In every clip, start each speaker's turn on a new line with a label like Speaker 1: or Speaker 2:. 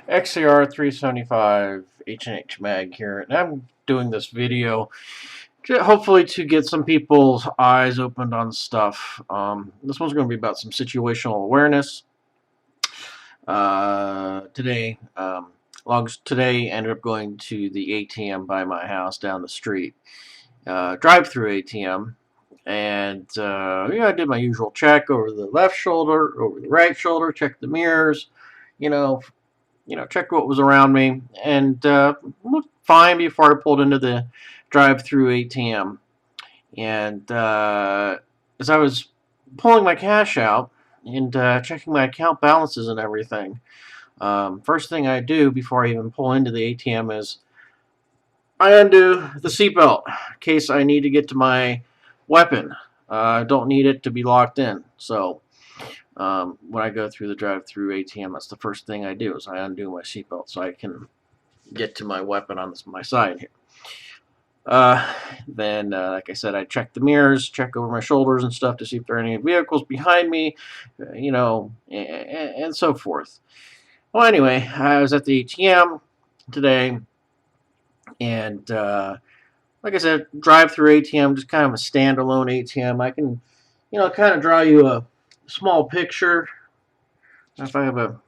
Speaker 1: XCR 375 H&H Mag here, and I'm doing this video hopefully to get some people's eyes opened on stuff. This one's going to be about some situational awareness. Today ended up going to the ATM by my house down the street, drive-through ATM, and I did my usual check over the left shoulder, over the right shoulder, checked the mirrors, you know, checked what was around me, and looked fine before I pulled into the drive-through ATM. And as I was pulling my cash out and checking my account balances and everything, first thing I do before I even pull into the ATM is I undo the seatbelt in case I need to get to my weapon. I don't need it to be locked in, so when I go through the drive-through ATM, that's the first thing I do is I undo my seatbelt so I can get to my weapon on my side here. Then, like I said, I check the mirrors, check over my shoulders and stuff to see if there are any vehicles behind me, and so forth. Well, anyway, I was at the ATM today, and like I said, drive-through ATM, just kind of a standalone ATM. I can, kind of draw you a small picture. If I have a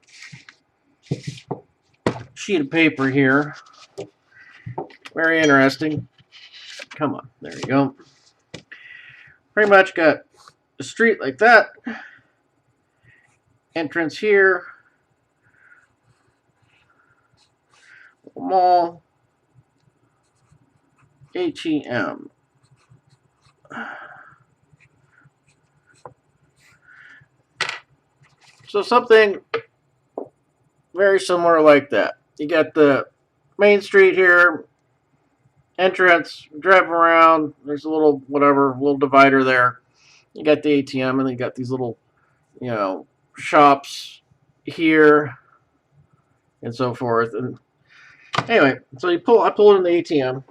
Speaker 1: sheet of paper here, very interesting. Come on, there you go. Pretty much got a street like that. Entrance here. Mall. ATM. So something very similar like that. You got the main street here, entrance, drive around, there's a little little divider there. You got the ATM, and then you got these little, shops here and so forth. And anyway, so I pull in the ATM,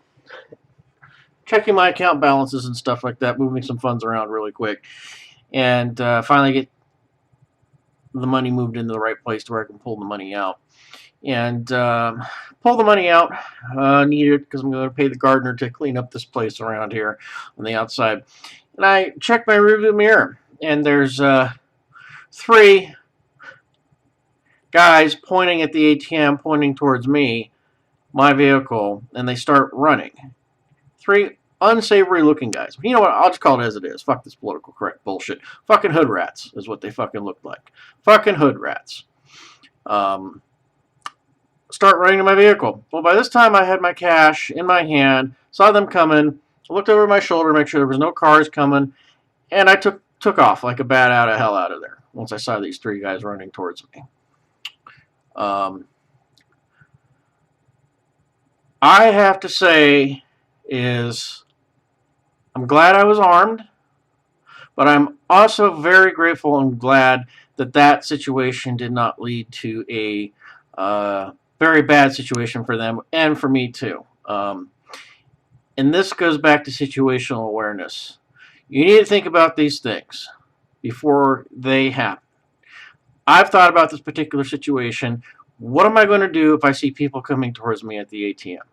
Speaker 1: checking my account balances and stuff like that, moving some funds around really quick, and finally get the money moved into the right place to where I can pull the money out. And pull the money out, need it because I'm going to pay the gardener to clean up this place around here on the outside. And I check my rearview mirror, and there's 3 guys pointing at the ATM, pointing towards me, my vehicle, and they start running. 3 unsavory looking guys. You know what? I'll just call it as it is. Fuck this political correct bullshit. Fucking hood rats is what they fucking looked like. Fucking hood rats. Start running to my vehicle. Well, by this time I had my cash in my hand, saw them coming, looked over my shoulder to make sure there was no cars coming, and I took off like a bat out of hell out of there once I saw these 3 guys running towards me. I have to say is I'm glad I was armed, but I'm also very grateful and glad that that situation did not lead to a very bad situation for them and for me too. And this goes back to situational awareness. You need to think about these things before they happen. I've thought about this particular situation. What am I going to do if I see people coming towards me at the ATM?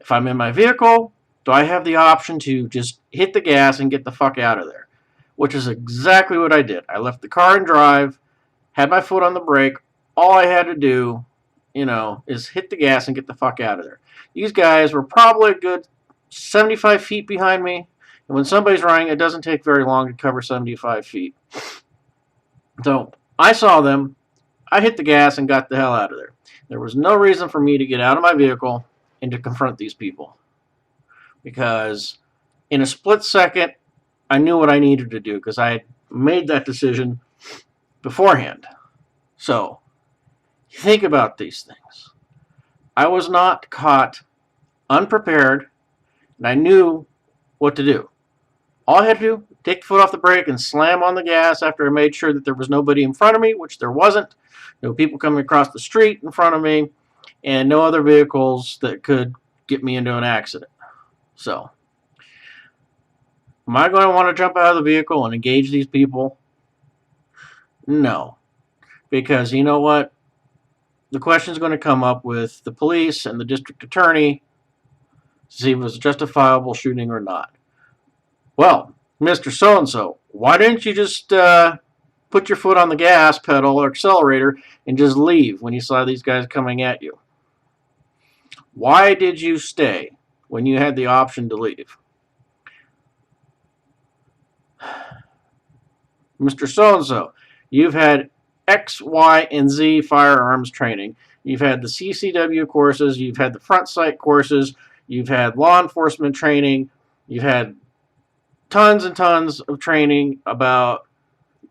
Speaker 1: If I'm in my vehicle, do I have the option to just hit the gas and get the fuck out of there? Which is exactly what I did. I left the car in drive, had my foot on the brake. All I had to do, is hit the gas and get the fuck out of there. These guys were probably a good 75 feet behind me. And when somebody's running, it doesn't take very long to cover 75 feet. So I saw them. I hit the gas and got the hell out of there. There was no reason for me to get out of my vehicle and to confront these people. Because in a split second, I knew what I needed to do because I had made that decision beforehand. So, think about these things. I was not caught unprepared, and I knew what to do. All I had to do, take the foot off the brake and slam on the gas after I made sure that there was nobody in front of me, which there wasn't. No people coming across the street in front of me, and no other vehicles that could get me into an accident. So, am I going to want to jump out of the vehicle and engage these people? No. Because you know what? the question is going to come up with the police and the district attorney to see if it was a justifiable shooting or not. Well, Mr. So-and-so, why didn't you just put your foot on the gas pedal or accelerator and just leave when you saw these guys coming at you? Why did you stay when you had the option to leave? Mr. So-and-so, you've had X, Y, and Z firearms training. You've had the CCW courses. You've had the front sight courses. You've had law enforcement training. You've had tons and tons of training about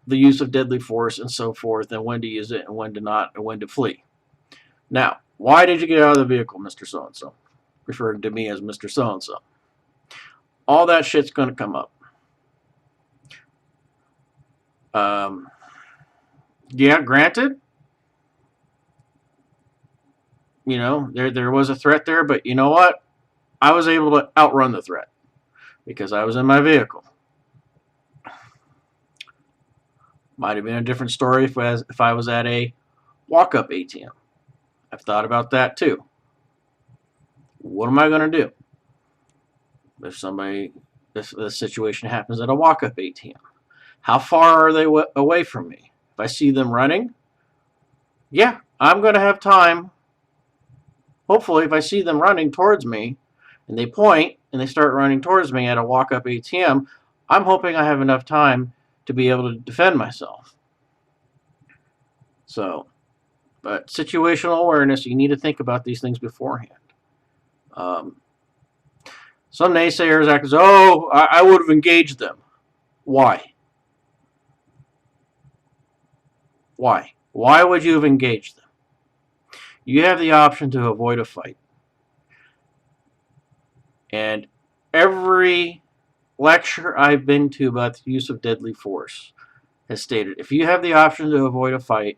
Speaker 1: the use of deadly force and so forth, and when to use it and when to not, and when to flee. Now, why did you get out of the vehicle, Mr. So-and-so? Referring to me as Mr. So-and-so. All that shit's going to come up. Yeah, granted, you know, there was a threat there, but you know what? I was able to outrun the threat because I was in my vehicle. Might have been a different story if I was at a walk-up ATM. I've thought about that too. What am I going to do if this situation happens at a walk-up ATM? How far are they away from me? If I see them running, yeah, I'm going to have time. Hopefully, if I see them running towards me and they point and they start running towards me at a walk-up ATM, I'm hoping I have enough time to be able to defend myself. So, but situational awareness, you need to think about these things beforehand. Some naysayers act as, oh, I would have engaged them. Why? Why? Why would you have engaged them? You have the option to avoid a fight. And every lecture I've been to about the use of deadly force has stated, if you have the option to avoid a fight,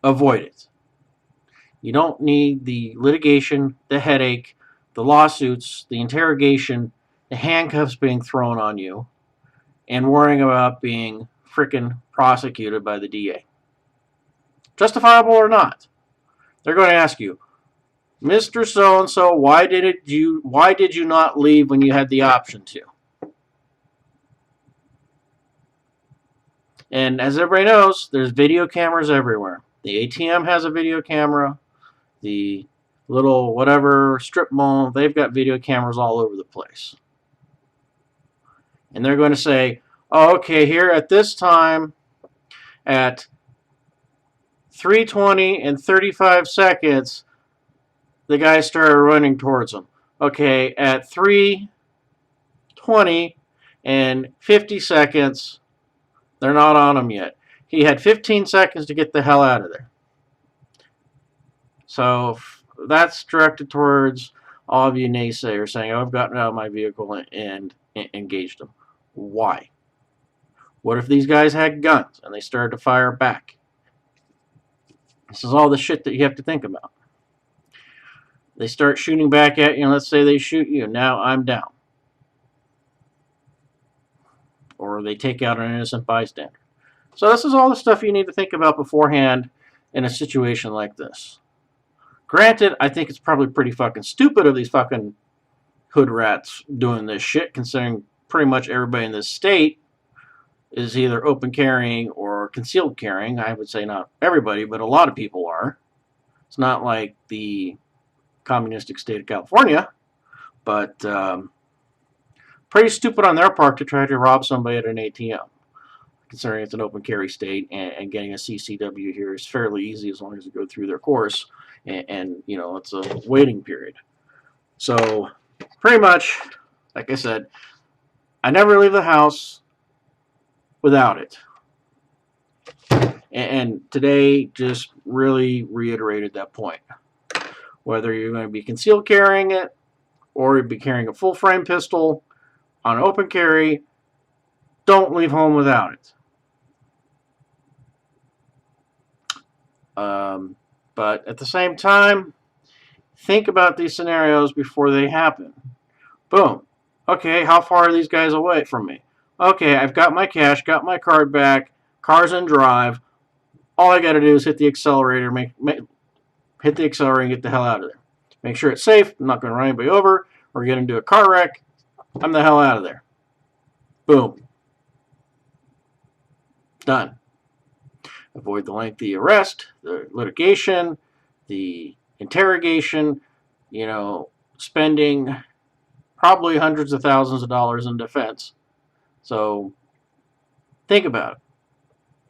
Speaker 1: avoid it. You don't need the litigation, the headache, the lawsuits, the interrogation, the handcuffs being thrown on you, and worrying about being frickin' prosecuted by the DA. Justifiable or not, they're going to ask you, Mr. So-and-so, why did you not leave when you had the option to? And as everybody knows, there's video cameras everywhere. The ATM has a video camera. The little whatever strip mall, they've got video cameras all over the place. And they're going to say, oh, okay, here at this time, at 3:20 and 35 seconds, the guy started running towards them. Okay, at 3:20 and 50 seconds, they're not on him yet. He had 15 seconds to get the hell out of there. So that's directed towards all of you naysayers saying, oh, I've gotten out of my vehicle and engaged them. Why? What if these guys had guns and they started to fire back? This is all the shit that you have to think about. They start shooting back at you, and let's say they shoot you. Now I'm down. Or they take out an innocent bystander. So this is all the stuff you need to think about beforehand in a situation like this. Granted, I think it's probably pretty fucking stupid of these fucking hood rats doing this shit, considering pretty much everybody in this state is either open carrying or concealed carrying. I would say not everybody, but a lot of people are. It's not like the communistic state of California, but pretty stupid on their part to try to rob somebody at an ATM, considering it's an open carry state, and getting a CCW here is fairly easy as long as you go through their course, and you know, it's a waiting period. So pretty much, like I said, I never leave the house without it. And today just really reiterated that point. Whether you're going to be concealed carrying it or you'd be carrying a full frame pistol on open carry, don't leave home without it. But at the same time, think about these scenarios before they happen. Boom. Okay, how far are these guys away from me? Okay, I've got my cash, got my card back, car's in drive. all I got to do is hit the accelerator, hit the accelerator and get the hell out of there. Make sure it's safe. I'm not going to run anybody over or get into a car wreck. I'm the hell out of there. Boom. Done. Avoid the lengthy arrest, the litigation, the interrogation, spending probably hundreds of thousands of dollars in defense. So think about it.